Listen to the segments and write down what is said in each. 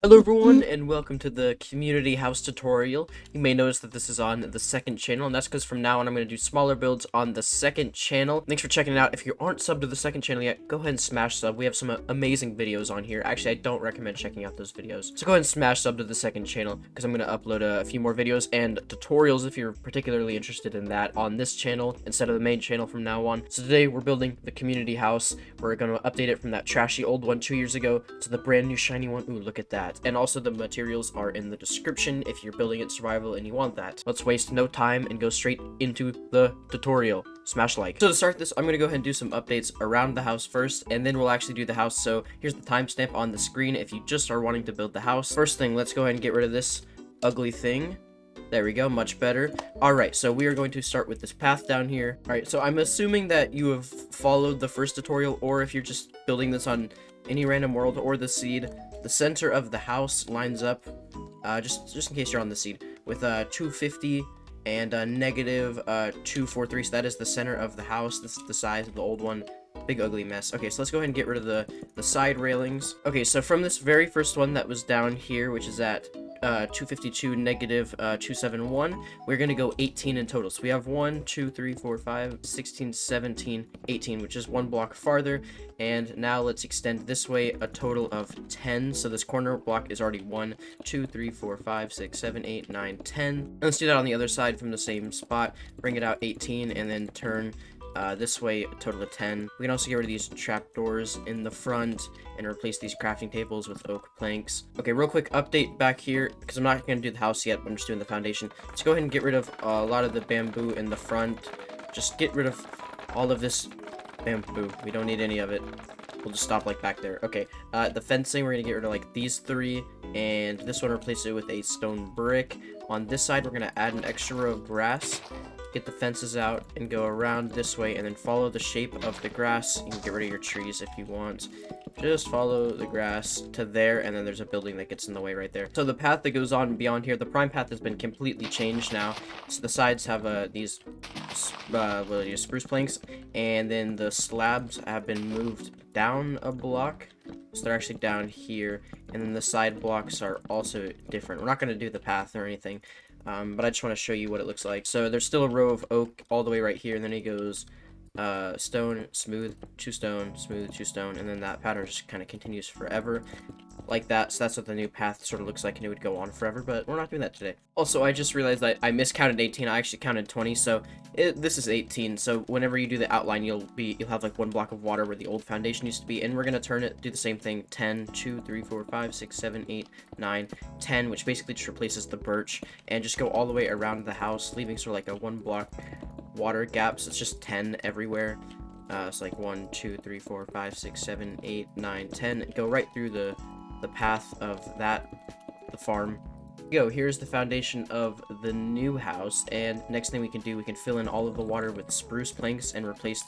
Hello everyone and welcome to the community house tutorial. You may notice that this is on the second channel, and that's because from now on I'm going to do smaller builds on the second channel. Thanks for checking it out. If you aren't subbed to the second channel yet, go ahead and smash sub. We have some amazing videos on here. Actually, I don't recommend checking out those videos. So go ahead and smash sub to the second channel because I'm going to upload a few more videos and tutorials if you're particularly interested in that on this channel instead of the main channel from now on. So today we're building the community house. We're going to update it from that trashy old one 2 years ago to the brand new shiny one. Ooh, look at that. And also the materials are in the description if you're building it survival and you want that. Let's waste no time and go straight into the tutorial. Smash like. So to start this, I'm going to go ahead and do some updates around the house first, and then we'll actually do the house. So here's the timestamp on the screen if you just are wanting to build the house. First thing, let's go ahead and get rid of this ugly thing. There we go, much better. Alright, so we are going to start with this path down here. Alright, so I'm assuming that you have followed the first tutorial, or if you're just building this on any random world or the seed, the center of the house lines up, just in case you're on the seed, with 250 and negative 243, so that is the center of the house. This is the size of the old one. Big ugly mess. Okay, so let's go ahead and get rid of the side railings. Okay, so from this very first one that was down here, which is at 252 negative 271, we're gonna go 18 in total. So we have 1 2 3 4 5 16 17 18, which is one block farther. And now let's extend this way a total of 10. So this corner block is already 1 2 3 4 5 6 7 8 9 10. And let's do that on the other side from the same spot. Bring it out 18 and then turn this way a total of 10. We can also get rid of these trapdoors in the front and replace these crafting tables with oak planks. Okay, real quick update back here, because I'm not going to do the house yet, but I'm just doing the foundation. Let's go ahead and get rid of a lot of the bamboo in the front. Just get rid of all of this bamboo. We don't need any of it. We'll just stop like back there. Okay, the fencing, we're going to get rid of like these three, and this one replace it with a stone brick. On this side, we're going to add an extra row of grass. Get the fences out and go around this way, and then follow the shape of the grass. You can get rid of your trees if you want. Just follow the grass to there, and then there's a building that gets in the way right there. So the path that goes on beyond here, the prime path has been completely changed now. So the sides have these spruce planks, and then the slabs have been moved down a block. So they're actually down here, and then the side blocks are also different. We're not going to do the path or anything. But I just want to show you what it looks like. So there's still a row of oak all the way right here, and then it goes stone, smooth, 2 stone, smooth, 2 stone, and then that pattern just kind of continues forever like that. So that's what the new path sort of looks like, and it would go on forever, but we're not doing that today. Also, I just realized that I miscounted 18. I actually counted 20, so this is 18. So whenever you do the outline, you'll have like one block of water where the old foundation used to be, and we're gonna turn it, do the same thing, 10 2 3 4 5 6 7 8 9 10, which basically just replaces the birch, and just go all the way around the house, leaving sort of like a 1 block water gap. So it's just 10 everywhere. It's like 1 2 3 4 5 6 7 8 9 10. Go right through the path of the farm. Go, here's the foundation of the new house, and next thing we can do, we can fill in all of the water with spruce planks and replace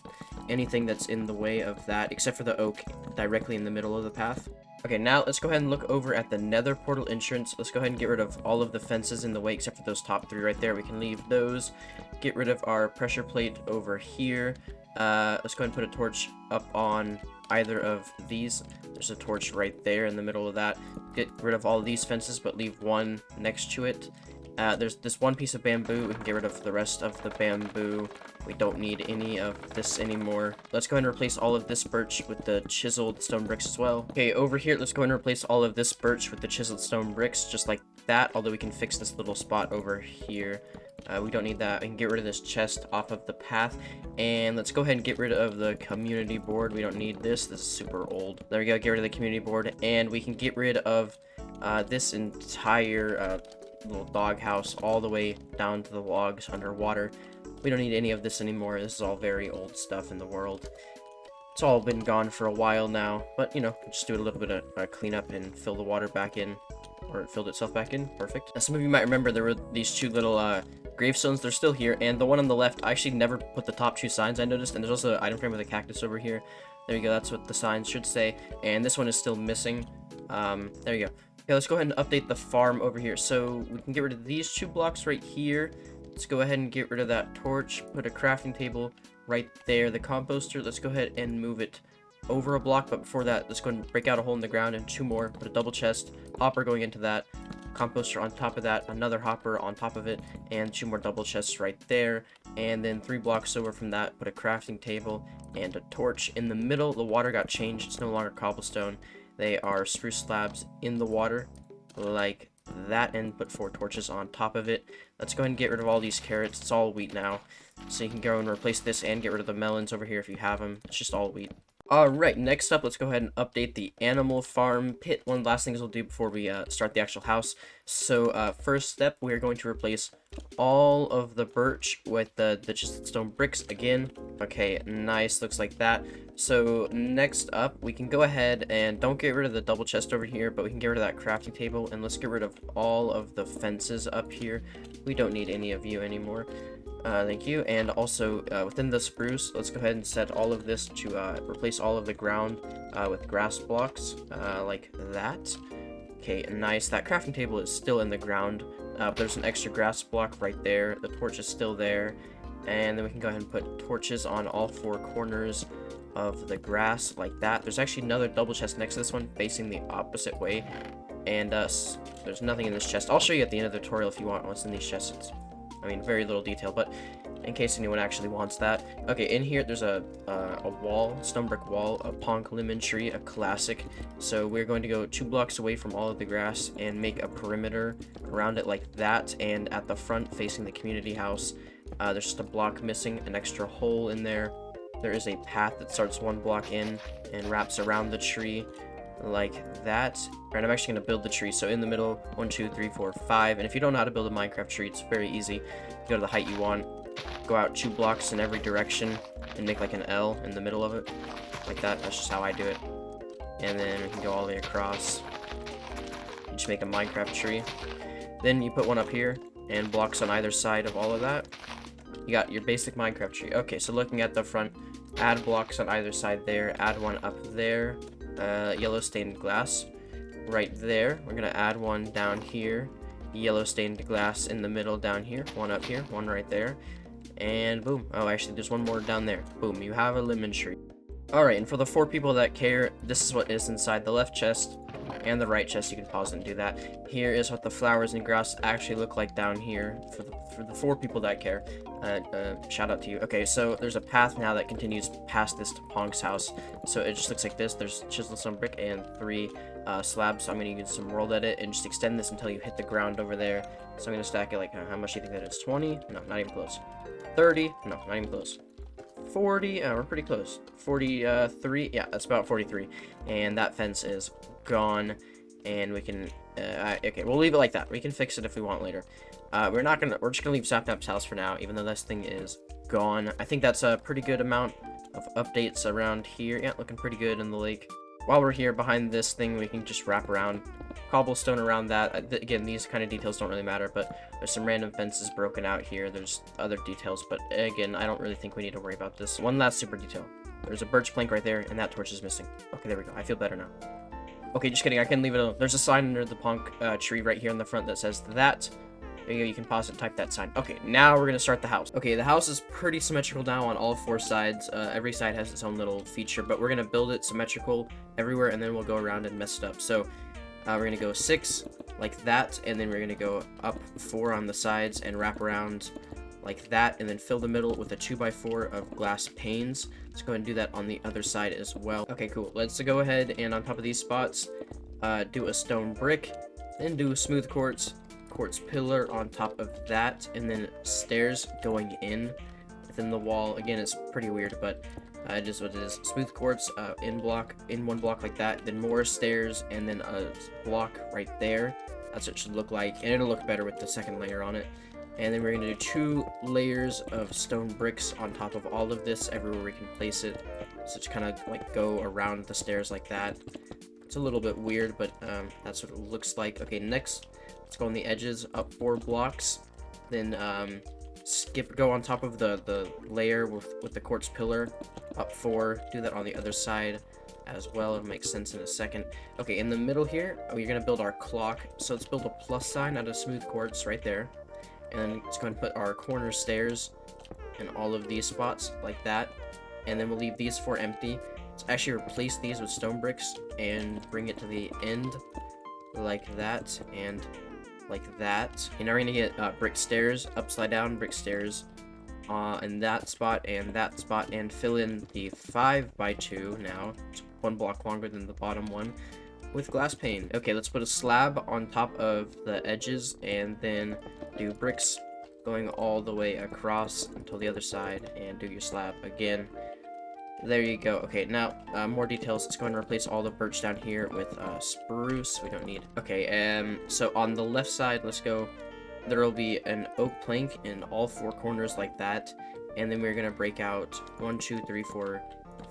anything that's in the way of that, except for the oak directly in the middle of the path. Okay, now let's go ahead and look over at the nether portal entrance. Let's go ahead and get rid of all of the fences in the way except for those top 3 right there. We can leave those. Get rid of our pressure plate over here. Let's go ahead and put a torch up on either of these. There's a torch right there in the middle of that. Get rid of all of these fences, but leave one next to it. There's this one piece of bamboo. We can get rid of the rest of the bamboo. We don't need any of this anymore. Let's go ahead and replace all of this birch with the chiseled stone bricks as well. Okay, over here, let's go ahead and replace all of this birch with the chiseled stone bricks, just like that, although we can fix this little spot over here. We don't need that. We can get rid of this chest off of the path, and let's go ahead and get rid of the community board. We don't need this. This is super old. There we go. Get rid of the community board, and we can get rid of this entire little doghouse all the way down to the logs underwater. We don't need any of this anymore. This is all very old stuff in the world. It's all been gone for a while now, but you know, just do a little bit of cleanup and fill the water back in, or it filled itself back in. Perfect. Now, some of you might remember there were these 2 little gravestones. They're still here, and the one on the left, I actually never put the top 2 signs, I noticed, and there's also an item frame with a cactus over here. There you go, that's what the signs should say, and this one is still missing. There you go. Okay, let's go ahead and update the farm over here. So we can get rid of these 2 blocks right here. Let's go ahead and get rid of that torch, put a crafting table right there. The composter, let's go ahead and move it over a block, but before that, let's go ahead and break out a hole in the ground and 2 more. Put a double chest, hopper going into that, composter on top of that, another hopper on top of it, and 2 more double chests right there. And then 3 blocks over from that, put a crafting table and a torch. In the middle, the water got changed. It's no longer cobblestone. They are spruce slabs in the water, like that, and put 4 torches on top of it. Let's go ahead and get rid of all these carrots. It's all wheat now. So you can go and replace this and get rid of the melons over here if you have them. It's just all wheat. Alright, next up, let's go ahead and update the animal farm pit. One of the last things we'll do before we start the actual house. So, first step, we're going to replace all of the birch with the just stone bricks again. Okay, nice, looks like that. So, next up, we can go ahead and don't get rid of the double chest over here, but we can get rid of that crafting table, and let's get rid of all of the fences up here. We don't need any of you anymore. Thank you. And also, within the spruce, let's go ahead and set all of this to replace all of the ground with grass blocks, like that. Okay, nice. That crafting table is still in the ground, but there's an extra grass block right there. The torch is still there. And then we can go ahead and put torches on all 4 corners of the grass, like that. There's actually another double chest next to this one, facing the opposite way. And there's nothing in this chest. I'll show you at the end of the tutorial if you want what's in these chests. I mean, very little detail, but in case anyone actually wants that. Okay, in here, there's a wall, stone brick wall, a ponk lemon tree, a classic. So we're going to go 2 blocks away from all of the grass and make a perimeter around it like that. And at the front, facing the community house, there's just a block missing, an extra hole in there. There is a path that starts 1 block in and wraps around the tree like that. Right, I'm actually going to build the tree. So in the middle, 1, 2, 3, 4, 5. And if you don't know how to build a Minecraft tree, it's very easy. You go to the height you want, go out 2 blocks in every direction, and make like an L in the middle of it, like that. That's just how I do it. And then we can go all the way across. You just make a Minecraft tree. Then you put 1 up here, and blocks on either side of all of that. You got your basic Minecraft tree. Okay, so looking at the front, add blocks on either side there, add 1 up there. Yellow stained glass right there. We're gonna add 1 down here, yellow stained glass in the middle down here, 1 up here, 1 right there, and boom. Oh, actually there's 1 more down there. Boom, you have a lemon tree. Alright, and for the 4 people that care, this is what is inside the left chest and the right chest. You can pause and do that. Here is what the flowers and grass actually look like down here for the 4 people that care. Shout out to you. Okay, so there's a path now that continues past this to Ponk's house. So it just looks like this. There's chisel, some brick, and 3 slabs. So I'm going to use some world edit and just extend this until you hit the ground over there. So I'm going to stack it like, how much do you think that is? 20? No, not even close. 30? No, not even close. 40? We're pretty close. 43? Yeah, that's about 43. And that fence is gone. And we can... okay, we'll leave it like that. We can fix it if we want later. We're just gonna leave Sapnap's house for now, even though this thing is gone. I think that's a pretty good amount of updates around here. Yeah, looking pretty good in the lake. While we're here behind this thing, we can just wrap around cobblestone around that. Again, these kind of details don't really matter, but there's some random fences broken out here. There's other details, but again, I don't really think we need to worry about this. One last super detail. There's a birch plank right there, and that torch is missing. Okay, there we go. I feel better now. Okay, just kidding. I can leave it alone. There's a sign under the Ponk tree right here in the front that says that. There you go. You can pause it and type that sign. Okay, now we're going to start the house. Okay, the house is pretty symmetrical now on all 4 sides. Every side has its own little feature, but we're going to build it symmetrical everywhere, and then we'll go around and mess it up. So we're going to go 6 like that, and then we're going to go up 4 on the sides and wrap around like that, and then fill the middle with a 2x4 of glass panes. Let's go ahead and do that on the other side as well. Okay, cool. Let's go ahead and on top of these spots, do a stone brick, then do a smooth quartz pillar on top of that, and then stairs going in within the wall. Again, it's pretty weird, but it is what it is. Smooth quartz in 1 block like that, then more stairs, and then a block right there. That's what it should look like, and it'll look better with the 2nd layer on it. And then we're going to do 2 layers of stone bricks on top of all of this, everywhere we can place it. So just kind of like go around the stairs like that. It's a little bit weird, but that's what it looks like. Okay, next, let's go on the edges, up 4 blocks. Then go on top of the layer with the quartz pillar, up 4. Do that on the other side as well. It'll make sense in a second. Okay, in the middle here, we're going to build our clock. So let's build a plus sign out of smooth quartz right there. And then let's go ahead and put our corner stairs in all of these spots like that. And then we'll leave these 4 empty. Let's actually replace these with stone bricks and bring it to the end like that and like that. And now we're gonna get brick stairs, upside down brick stairs in that spot and fill in the 5x2 now. It's 1 block longer than the bottom one with glass pane. Okay, let's put a slab on top of the edges and then do bricks going all the way across until the other side and do your slab again. There you go. Okay, now more details. Let's go ahead and replace all the birch down here with spruce. We don't need. Okay, so on the left side, let's go. There will be an oak plank in all 4 corners like that, and then we're gonna break out 1, 2, 3, 4,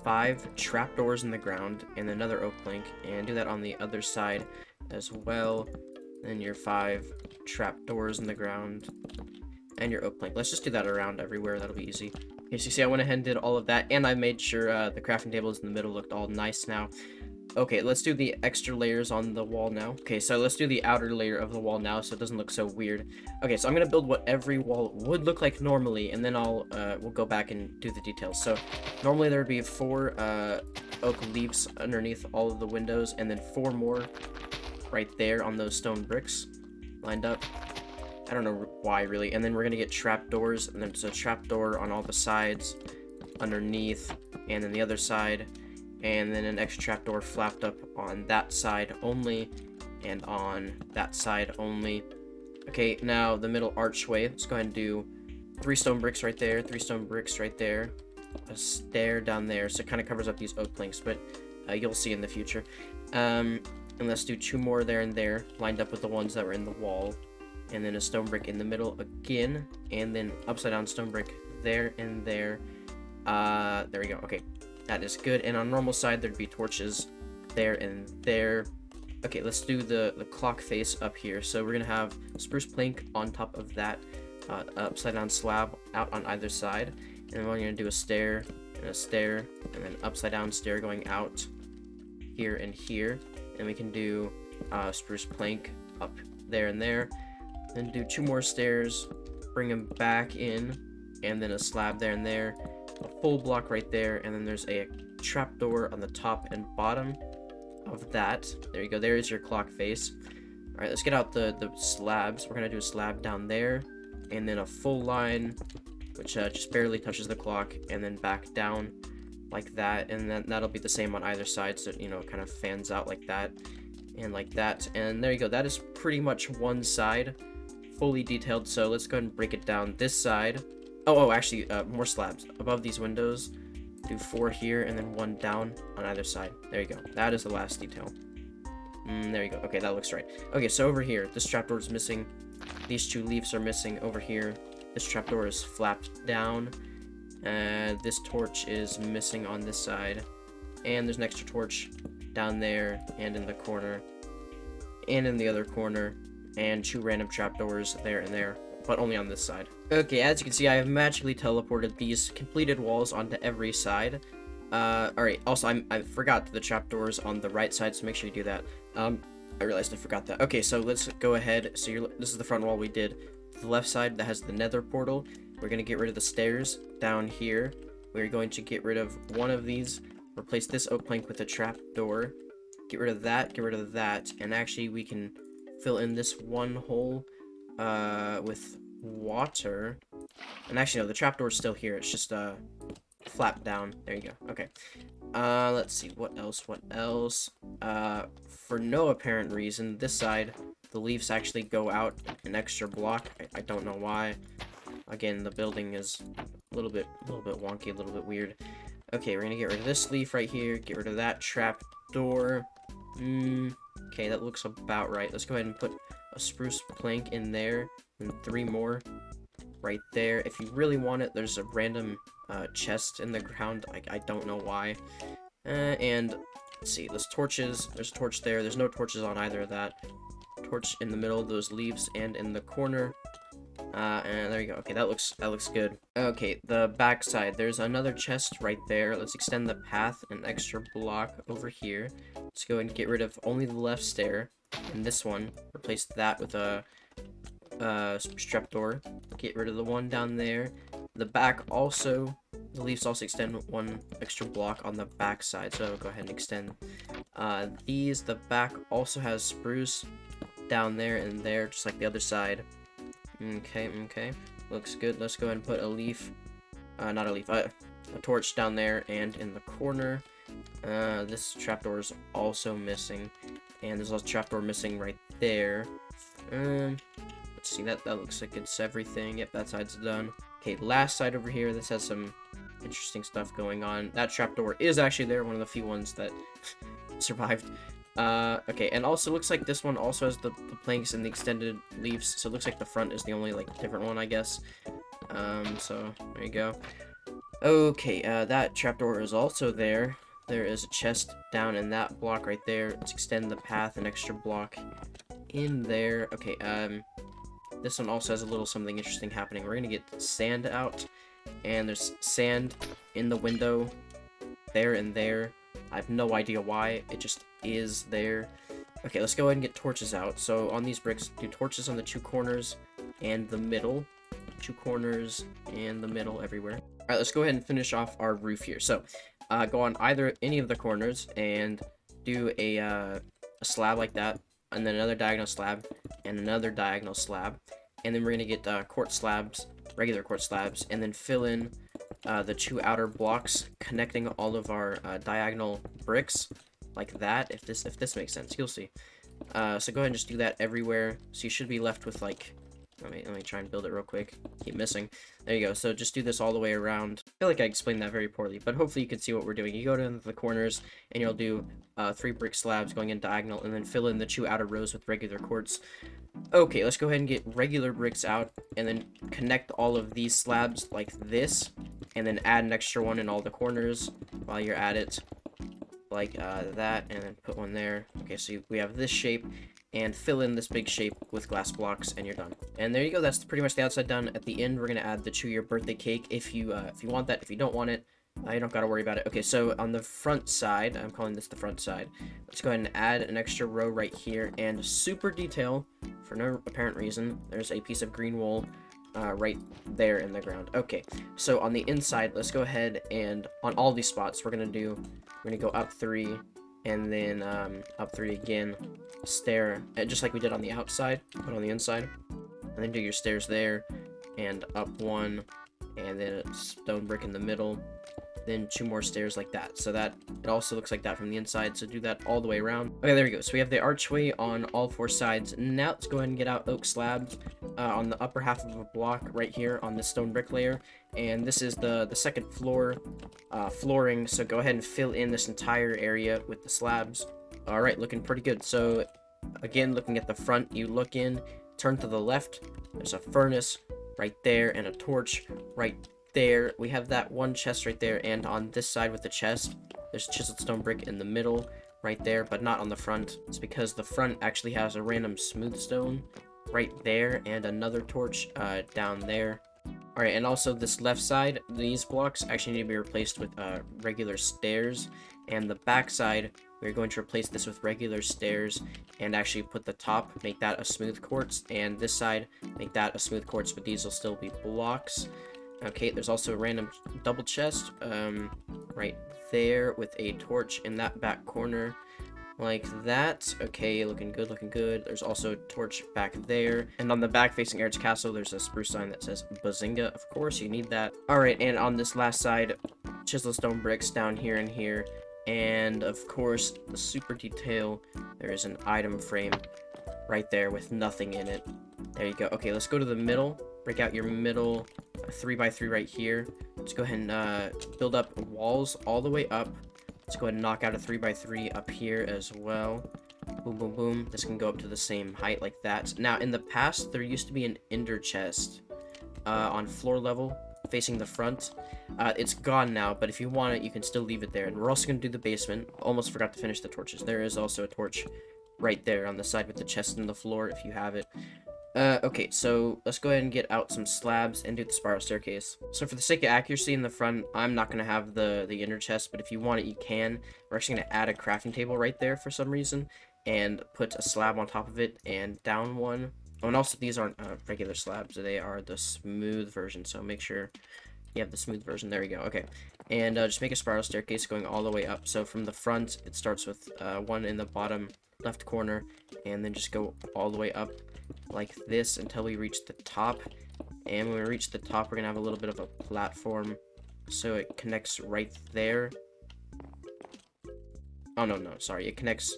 5 trapdoors in the ground and another oak plank, and do that on the other side as well. Then your 5 trapdoors in the ground and your oak plank. Let's just do that around everywhere. That'll be easy. Okay, so you see I went ahead and did all of that, and I made sure the crafting tables in the middle looked all nice now. Okay, let's do the extra layers on the wall now. Okay, so let's do the outer layer of the wall now so it doesn't look so weird. Okay, so I'm gonna build what every wall would look like normally, and then we'll go back and do the details. So normally there would be 4 oak leaves underneath all of the windows, and then 4 more right there on those stone bricks lined up. I don't know why really. And then we're gonna get trapdoors, and then there's a trapdoor on all the sides underneath, and then the other side, and then an extra trapdoor flapped up on that side only and on that side only. Okay, now the middle archway. Let's go ahead and do 3 stone bricks right there, 3 stone bricks right there, a stair down there, so it kind of covers up these oak planks, but you'll see in the future. And let's do 2 more there and there, lined up with the ones that were in the wall, and then a stone brick in the middle again, and then upside down stone brick there and there. There we go. Okay, that is good. And on normal side there'd be torches there and there. Okay, let's do the clock face up here. So we're gonna have spruce plank on top of that upside down slab out on either side, and we're gonna do a stair and a stair, and then upside down stair going out here and here, and we can do spruce plank up there and there. Then do 2 more stairs, bring them back in, and then a slab there and there, a full block right there, and then there's a trapdoor on the top and bottom of that. There you go, there is your clock face. Alright, let's get out the slabs. We're gonna do a slab down there, and then a full line, which just barely touches the clock, and then back down like that, and then that'll be the same on either side, so you know, it kind of fans out like that, and like that, and there you go. That is pretty much one side fully detailed. So let's go ahead and break it down this side. Actually, more slabs above these windows. Do 4 here and then 1 down on either side. There you go. That is the last detail. There you go. Okay, that looks right. Okay, so over here, this trapdoor is missing. These 2 leaves are missing over here. This trapdoor is flapped down. This torch is missing on this side, and there's an extra torch down there and in the corner and in the other corner, and 2 random trapdoors there and there, but only on this side. Okay, as you can see, I have magically teleported these completed walls onto every side. Alright, also I forgot the trapdoors on the right side, so make sure you do that. I realized I forgot that. Okay, so let's go ahead. So this is the front wall we did. The left side that has the nether portal, we're going to get rid of the stairs down here. We're going to get rid of one of these, replace this oak plank with a trapdoor, get rid of that, and actually we can fill in this one hole with water. And actually no, the trapdoor's still here, it's just flapped down. There you go. Okay, let's see, what else. For no apparent reason, this side the leaves actually go out an extra block. I don't know why. Again, the building is a little bit wonky, a little bit weird. Okay, we're gonna get rid of this leaf right here, get rid of that trapdoor. Okay, that looks about right. Let's go ahead and put a spruce plank in there, and 3 more right there. If you really want it, there's a random chest in the ground. I don't know why. And let's see, there's torches. There's a torch there. There's no torches on either of that. Torch in the middle of those leaves and in the corner. And there you go. Okay, that looks good. Okay, the back side. There's another chest right there. Let's extend the path an extra block over here. Let's go and get rid of only the left stair and this one. Replace that with a trapdoor. Get rid of the one down there. The back also the leaves also extend one extra block on the back side, so go ahead and extend these. The back also has spruce down there and there, just like the other side. Okay, looks good. Let's go ahead and put a leaf, not a leaf, a torch down there and in the corner. This trapdoor is also missing, and there's also a trapdoor missing right there. Let's see, that looks like it's everything. Yep, that side's done. Okay, last side over here, this has some interesting stuff going on. That trapdoor is actually there, one of the few ones that survived. Okay, and also looks like this one also has the planks and the extended leaves, so it looks like the front is the only, like, different one, I guess. So, there you go. Okay, that trapdoor is also there. There is a chest down in that block right there. Let's extend the path an extra block in there. Okay, this one also has a little something interesting happening. We're gonna get sand out, and there's sand in the window there and there. I have no idea why, it just is there. Okay, let's go ahead and get torches out. So on these bricks, do torches on the two corners and the middle. Two corners and the middle everywhere. Alright, let's go ahead and finish off our roof here. So, go on any of the corners and do a slab like that, and then another diagonal slab, and another diagonal slab. And then we're going to get quartz slabs, regular quartz slabs, and then fill in the two outer blocks connecting all of our diagonal bricks like that. If this makes sense, you'll see. So go ahead and just do that everywhere. So you should be left with, like, let me try and build it real quick. Keep missing. There you go. So just do this all the way around. I feel like I explained that very poorly, but hopefully you can see what we're doing. You go to the corners and you'll do 3 brick slabs going in diagonal, and then fill in the 2 outer rows with regular quartz. Okay, let's go ahead and get regular bricks out, and then connect all of these slabs like this, and then add an extra one in all the corners while you're at it, like that, and then put one there. Okay, so we have this shape, and fill in this big shape with glass blocks, and you're done. And there you go. That's pretty much the outside done. At the end, we're gonna add the chew birthday cake if you want that. If you don't want it, you don't gotta worry about it. Okay, so on the front side, I'm calling this the front side. Let's go ahead and add an extra row right here, and super detail for no apparent reason. There's a piece of green wool right there in the ground. Okay, so on the inside, let's go ahead and on all these spots, we're gonna go up 3. And then up 3 again, stair, just like we did on the outside, but on the inside. And then do your stairs there, and up 1, and then a stone brick in the middle, then 2 more stairs like that. So that it also looks like that from the inside, so do that all the way around. Okay, there we go. So we have the archway on all 4 sides. Now let's go ahead and get out oak slabs on the upper half of a block right here on this stone brick layer. And this is the second floor flooring, so go ahead and fill in this entire area with the slabs. All right, looking pretty good. So again, looking at the front, you look in, turn to the left, there's a furnace right there and a torch right there. We have that one chest right there, and on this side with the chest, there's chiseled stone brick in the middle right there, but not on the front. It's because the front actually has a random smooth stone right there and another torch down there. Alright, and also this left side, these blocks actually need to be replaced with regular stairs, and the back side, we're going to replace this with regular stairs and actually put the top, make that a smooth quartz, and this side, make that a smooth quartz, but these will still be blocks. Okay, there's also a random double chest right there with a torch in that back corner. Like that. Okay, looking good, looking good. There's also a torch back there. And on the back facing Eric's castle, there's a spruce sign that says Bazinga. Of course, you need that. Alright, and on this last side, chisel stone bricks down here and here. And of course, the super detail, there is an item frame right there with nothing in it. There you go. Okay, let's go to the middle. Break out your middle 3x3 right here. Let's go ahead and build up walls all the way up. Let's go ahead and knock out a 3x3 up here as well. Boom, boom, boom. This can go up to the same height like that. Now, in the past, there used to be an ender chest on floor level facing the front. It's gone now, but if you want it, you can still leave it there. And we're also going to do the basement. Almost forgot to finish the torches. There is also a torch right there on the side with the chest in the floor if you have it. Okay, so let's go ahead and get out some slabs and do the spiral staircase. So for the sake of accuracy in the front, I'm not going to have the inner chest, but if you want it, you can. We're actually going to add a crafting table right there for some reason, and put a slab on top of it, and down one. Oh, and also these aren't regular slabs, they are the smooth version, so make sure You have the smooth version. There we go. Okay. And just make a spiral staircase going all the way up. So from the front, it starts with one in the bottom left corner, and then just go all the way up like this until we reach the top. And when we reach the top, we're gonna have a little bit of a platform, so it connects right there. Oh no, sorry, it connects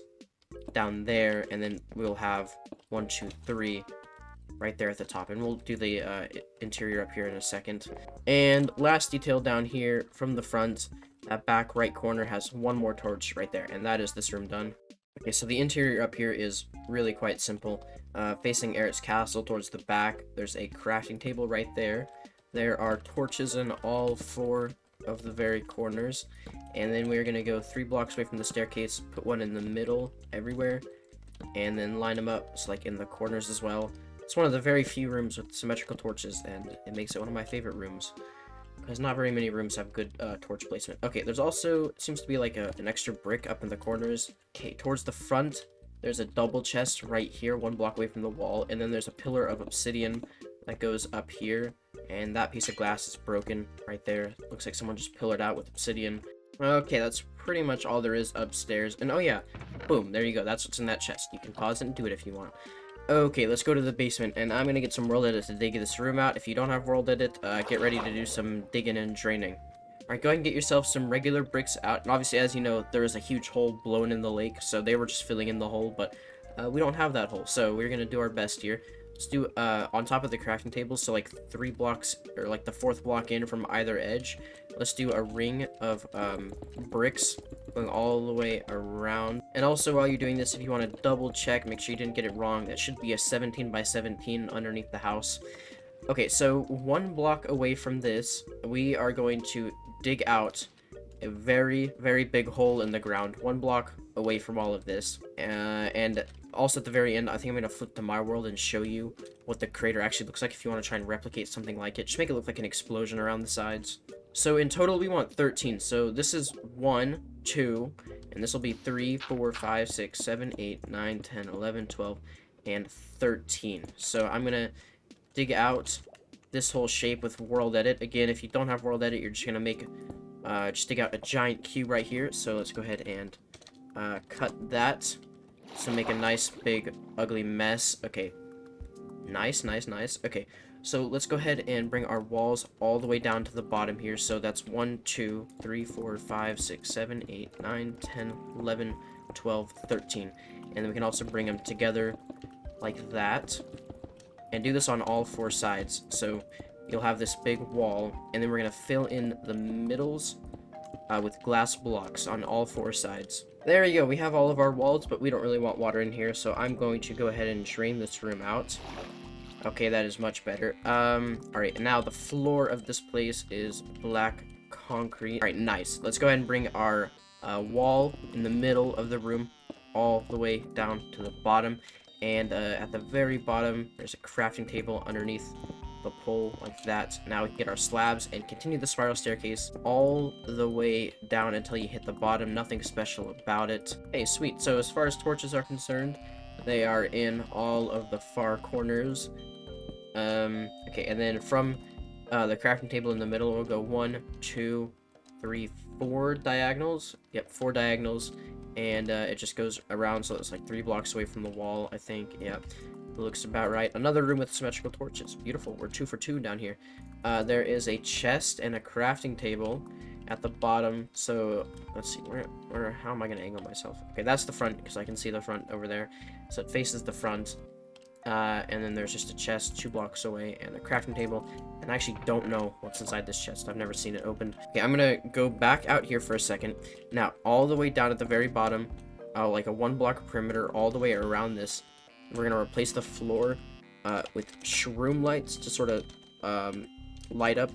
down there, and then we'll have 1, 2, 3 right there at the top, and we'll do the interior up here in a second. And last detail down here from the front, that back right corner has one more torch right there, and that is this room done. Okay, so the interior up here is really quite simple. Facing Eric's castle towards the back, there's a crafting table right there. There are torches in all 4 of the very corners, and then we're gonna go 3 blocks away from the staircase, put one in the middle everywhere, and then line them up, so like in the corners as well. It's one of the very few rooms with symmetrical torches, and it makes it one of my favorite rooms, because not very many rooms have good torch placement. Okay, there's also, seems to be like an extra brick up in the corners. Okay, towards the front, there's a double chest right here, 1 block away from the wall, and then there's a pillar of obsidian that goes up here, and that piece of glass is broken right there. Looks like someone just pillared out with obsidian. Okay, that's pretty much all there is upstairs. And oh yeah, boom, there you go. That's what's in that chest. You can pause it and do it if you want. Okay, let's go to the basement, and I'm gonna get some world edit to dig this room out. If you don't have world edit, get ready to do some digging and draining. Alright, go ahead and get yourself some regular bricks out. And obviously, as you know, there is a huge hole blown in the lake, so they were just filling in the hole, but we don't have that hole, so we're gonna do our best here. Let's do on top of the crafting table, so like 3 blocks, or like the 4th block in from either edge. Let's do a ring of bricks going all the way around. And also, while you're doing this, if you want to double check, make sure you didn't get it wrong, that should be a 17 by 17 underneath the house. Okay, so 1 block away from this, we are going to dig out a very, very big hole in the ground, 1 block away from all of this. And also at the very end, I think I'm going to flip to my world and show you what the crater actually looks like if you want to try and replicate something like it. Just make it look like an explosion around the sides. So in total, we want 13. So this is 1, 2, and this will be 3, 4, 5, 6, 7, 8, 9, 10, 11, 12, and 13. So I'm going to dig out this whole shape with world edit. Again, if you don't have world edit, you're just going to make, just dig out a giant cube right here. So let's go ahead and cut that. So make a nice, big, ugly mess. Okay. Nice. Okay. So let's go ahead and bring our walls all the way down to the bottom here. So that's 1, 2, 3, 4, 5, 6, 7, 8, 9, 10, 11, 12, 13. And then we can also bring them together like that. And do this on all 4 sides. So you'll have this big wall. And then we're going to fill in the middles with glass blocks on all 4 sides. There you go. We have all of our walls, but we don't really want water in here. So I'm going to go ahead and drain this room out. Okay, that is much better. Alright, now the floor of this place is black concrete. Alright, nice. Let's go ahead and bring our wall in the middle of the room all the way down to the bottom. And at the very bottom, there's a crafting table underneath the pole like that. Now we can get our slabs and continue the spiral staircase all the way down until you hit the bottom. Nothing special about it. Hey, sweet. So as far as torches are concerned, they are in all of the far corners. Okay, and then from the crafting table in the middle, we'll go 1, 2, 3, 4 diagonals. Yep, 4 diagonals, and it just goes around, so it's like 3 blocks away from the wall, I think. Yeah, it looks about right. Another room with symmetrical torches. Beautiful. We're 2 for 2 down here. There is a chest and a crafting table at the bottom. So let's see, where how am I gonna angle myself? Okay, that's the front, because I can see the front over there. So it faces the front. And then there's just a chest 2 blocks away and a crafting table. And I actually don't know what's inside this chest. I've never seen it opened. Okay, I'm gonna go back out here for a second. Now, all the way down at the very bottom, like a 1 block perimeter all the way around this, we're gonna replace the floor with shroomlights to sort of light up.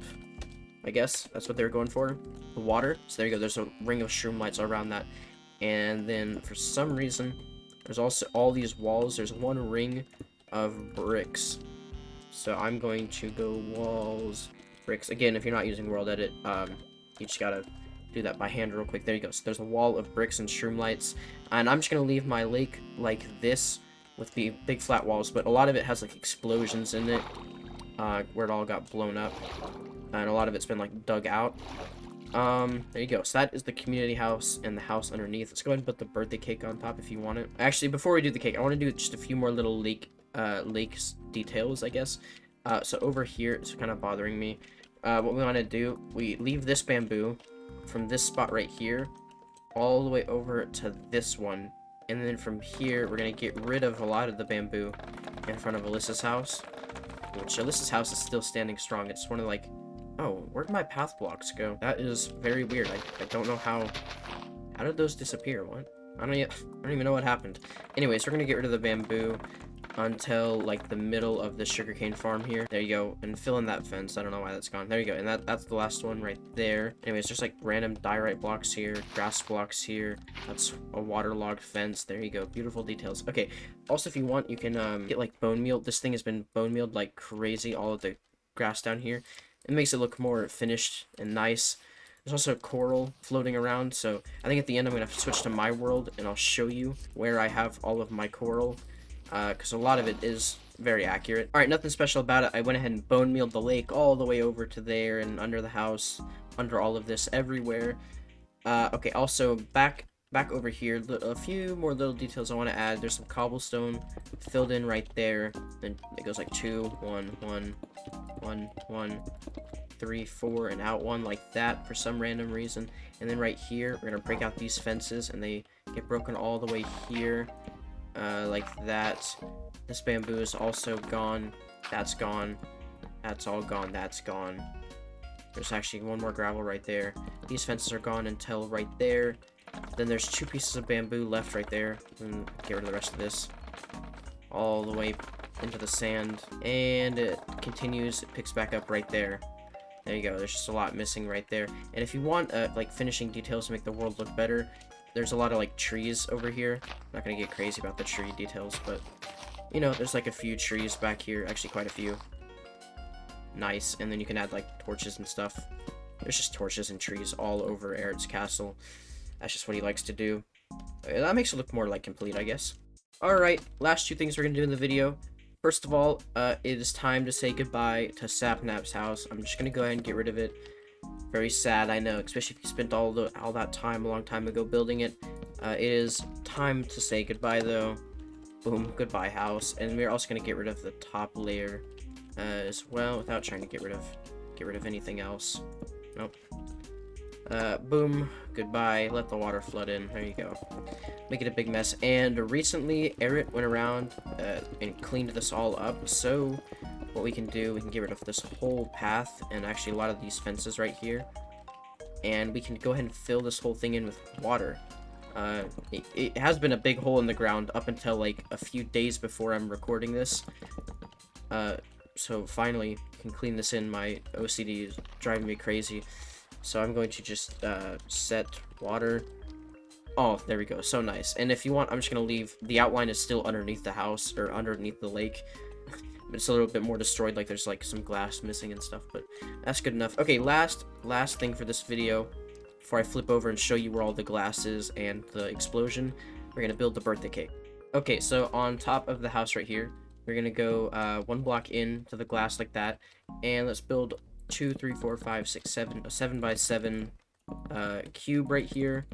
I guess that's what they're going for. The water. So there you go. There's a ring of shroomlights around that. And then for some reason, there's also all these walls. There's 1 ring of bricks. So I'm going to go walls, bricks. Again, if you're not using world edit, you just gotta do that by hand real quick. There you go. So there's a wall of bricks and shroomlights. And I'm just gonna leave my lake like this with the big flat walls, but a lot of it has like explosions in it, where it all got blown up. and a lot of it's been like dug out. There you go. So that is the community house and the house underneath. Let's go ahead and put the birthday cake on top if you want it. Actually, before we do the cake, I want to do just a few more little lakes details, I guess. So over here, it's kind of bothering me. What we want to do, we leave this bamboo from this spot right here all the way over to this one. And then from here, we're going to get rid of a lot of the bamboo in front of Alyssa's house. Which Alyssa's house is still standing strong. It's one of like... Oh, where'd my path blocks go? That is very weird. I don't know how... How did those disappear? What? I don't even know what happened. Anyways, we're gonna get rid of the bamboo until, like, the middle of the sugarcane farm here. There you go. And fill in that fence. I don't know why that's gone. There you go. And that's the last one right there. Anyways, there's, like, random diorite blocks here. Grass blocks here. That's a waterlogged fence. There you go. Beautiful details. Okay. Also, if you want, you can, get, like, bone meal. This thing has been bone mealed like crazy. All of the grass down here. It makes it look more finished and nice. There's also coral floating around, so I think at the end I'm going to have to switch to my world, and I'll show you where I have all of my coral, because a lot of it is very accurate. Alright, nothing special about it. I went ahead and bone mealed the lake all the way over to there, and under the house, under all of this, everywhere. Okay, also, back over here, a few more little details I want to add. There's some cobblestone filled in right there, and it goes like 2, 1, 1, 1, 1, 3, 4, and out 1 like that for some random reason. And then right here, we're gonna break out these fences, and they get broken all the way here, like that. This bamboo is also gone. That's gone. That's all gone. That's gone. There's actually one more gravel right there. These fences are gone until right there. Then there's 2 pieces of bamboo left right there. And get rid of the rest of this. All the way into the sand. And it continues. It picks back up right there. There you go. There's just a lot missing right there. And if you want, like, finishing details to make the world look better, there's a lot of, like, trees over here. I'm not gonna get crazy about the tree details, but, you know, there's, like, a few trees back here. Actually, quite a few. Nice. And then you can add, like, torches and stuff. There's just torches and trees all over Eric's castle. That's just what he likes to do. That makes it look more, like, complete, I guess. Alright, last 2 things we're gonna do in the video. First of all, it is time to say goodbye to Sapnap's house. I'm just gonna go ahead and get rid of it. Very sad, I know, especially if you spent all that time a long time ago building it. It is time to say goodbye, though. Boom, goodbye, house. And we're also gonna get rid of the top layer as well, without trying to get rid of anything else. Nope. Boom, goodbye, let the water flood in, there you go. Make it a big mess. And recently, Eric went around and cleaned this all up, so what we can do, we can get rid of this whole path, and actually a lot of these fences right here, and we can go ahead and fill this whole thing in with water. It has been a big hole in the ground up until, like, a few days before I'm recording this. So finally, I can clean this in. My OCD is driving me crazy. So I'm going to just set water. Oh, there we go. So nice. And if you want, I'm just going to leave. The outline is still underneath the house, or underneath the lake. But it's a little bit more destroyed. Like, there's, like, some glass missing and stuff. But that's good enough. Okay, last thing for this video. Before I flip over and show you where all the glass is and the explosion, we're going to build the birthday cake. Okay, so on top of the house right here, we're going to go 1 block in to the glass like that. And let's build 2, 3, 4, 5, 6, 7, a 7 by 7 cube right here,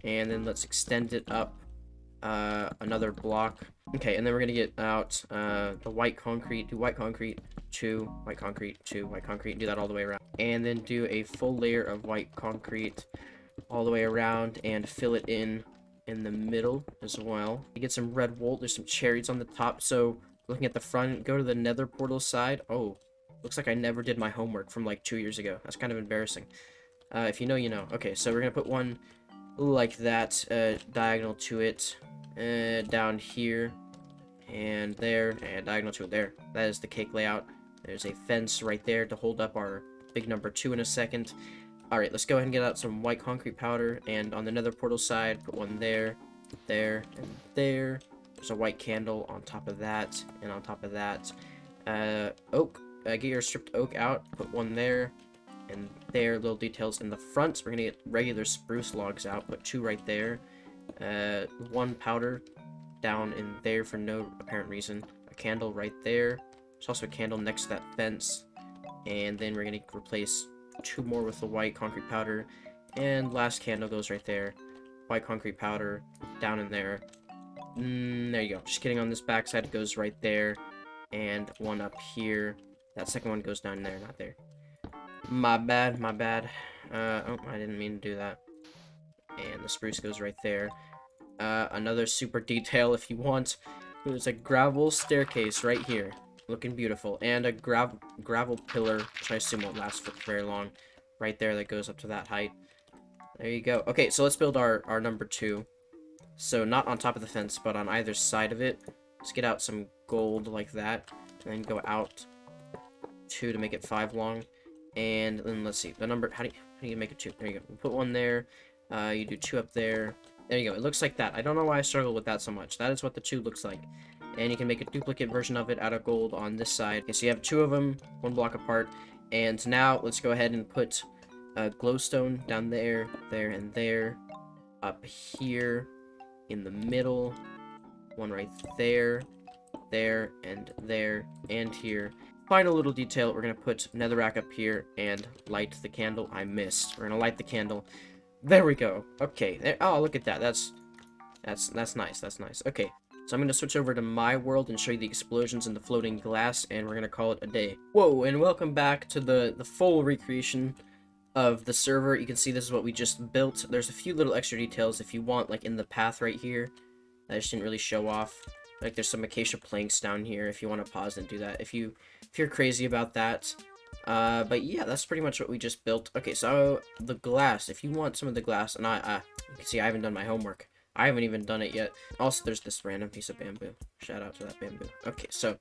and then let's extend it up another block. Okay, and then we're gonna get out the white concrete, do white concrete, 2 white concrete, 2 white concrete, do that all the way around, and then do a full layer of white concrete all the way around and fill it in the middle as well. You get some red wool. There's some cherries on the top. So looking at the front, go to the nether portal side. Oh, looks like I never did my homework from like 2 years ago. That's kind of embarrassing. If you know, you know. Okay, so we're gonna put one like that, diagonal to it, down here, and there, and diagonal to it there. That is the cake layout. There's a fence right there to hold up our big number 2 in a second. Alright, let's go ahead and get out some white concrete powder, and on the nether portal side, put one there, there, and there. There's a white candle on top of that, and on top of that, oak. Get your stripped oak out, put one there, and there, little details in the front. We're gonna get regular spruce logs out, put 2 right there, 1 powder down in there for no apparent reason, a candle right there. There's also a candle next to that fence, And then we're gonna replace 2 more with the white concrete powder. And last candle goes right there. White concrete powder down in there. There you go. Just kidding, on this back side it goes right there. And one up here. That second one goes down there, not there. My bad, my bad. Oh, I didn't mean to do that. And the spruce goes right there. Another super detail if you want. There's a gravel staircase right here. Looking beautiful. And a gravel pillar, which I assume won't last for very long. Right there that goes up to that height. There you go. Okay, so let's build our number 2. So not on top of the fence, but on either side of it. Let's get out some gold like that. And then go out 2 to make it 5 long. And then let's see. The number, how do you make it 2? There you go. We'll put 1 there. You do 2 up there. There you go. It looks like that. I don't know why I struggle with that so much. That is what the 2 looks like. And you can make a duplicate version of it out of gold on this side. Okay, so you have 2 of them, 1 block apart. And now let's go ahead and put a glowstone down there, there, and there. Up here, in the middle. 1 right there, there, and here. Final little detail, we're going to put netherrack up here and light the candle. I missed. We're going to light the candle. There we go. Okay. There, oh, look at that. That's nice. That's nice. Okay. So I'm going to switch over to my world and show you the explosions in the floating glass, and we're going to call it a day. Whoa, and welcome back to the full recreation of the server. You can see this is what we just built. There's a few little extra details if you want, like in the path right here. I just didn't really show off. Like there's some acacia planks down here if you want to pause and do that. If you're crazy about that. But yeah, that's pretty much what we just built. Okay, so the glass, if you want some of the glass, and you can see I haven't done my homework. I haven't even done it yet. Also, there's this random piece of bamboo. Shout out to that bamboo. Okay, so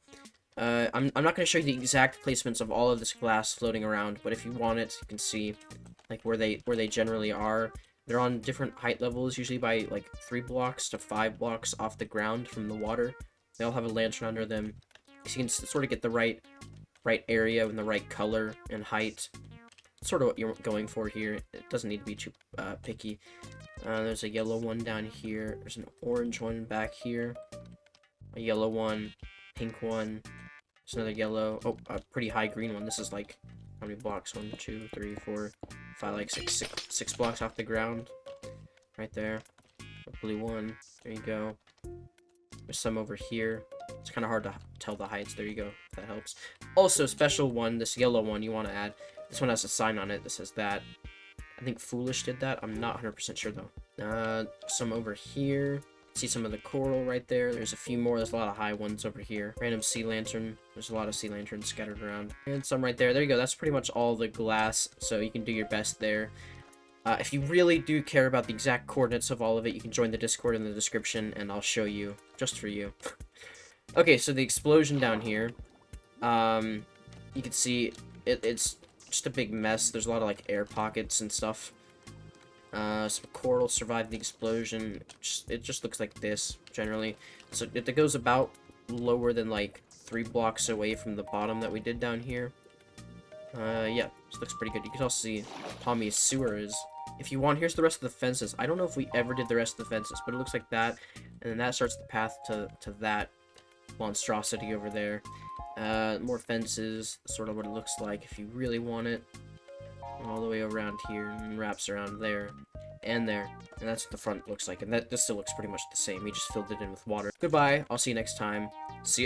I'm not going to show you the exact placements of all of this glass floating around, but if you want it, you can see like where they generally are. They're on different height levels, usually by like 3 blocks to 5 blocks off the ground from the water. They all have a lantern under them, so you can sort of get the right area and the right color and height. Sort of what you're going for here. It doesn't need to be too picky. There's a yellow one down here. There's an orange one back here. A yellow one. Pink one. There's another yellow. Oh, a pretty high green one. This is like, how many blocks? 1, 2, 3, 4, 5, like six blocks off the ground. Right there. A blue one. There you go. There's some over here. It's kind of hard to tell the heights. There you go. If that helps. Also, special one. This yellow one you want to add. This one has a sign on it that says that. I think Foolish did that. I'm not 100% sure though. Some over here. See some of the coral right there. There's a few more. There's a lot of high ones over here. Random sea lantern. There's a lot of sea lanterns scattered around. And some right there. There you go. That's pretty much all the glass. So you can do your best there. If you really do care about the exact coordinates of all of it, you can join the Discord in the description and I'll show you. Just for you. Okay, so the explosion down here. You can see it's just a big mess. There's a lot of like air pockets and stuff. Some coral survived the explosion. It just looks like this generally. So it goes about lower than like 3 blocks away from the bottom that we did down here. Yeah, this looks pretty good. You can also see Tommy's sewer is. If you want, here's the rest of the fences. I don't know if we ever did the rest of the fences, but it looks like that. And then that starts the path to that monstrosity over there. More fences, sort of what it looks like if you really want it. All the way around here and wraps around there and there. And that's what the front looks like. And this still looks pretty much the same. We just filled it in with water. Goodbye. I'll see you next time. See ya.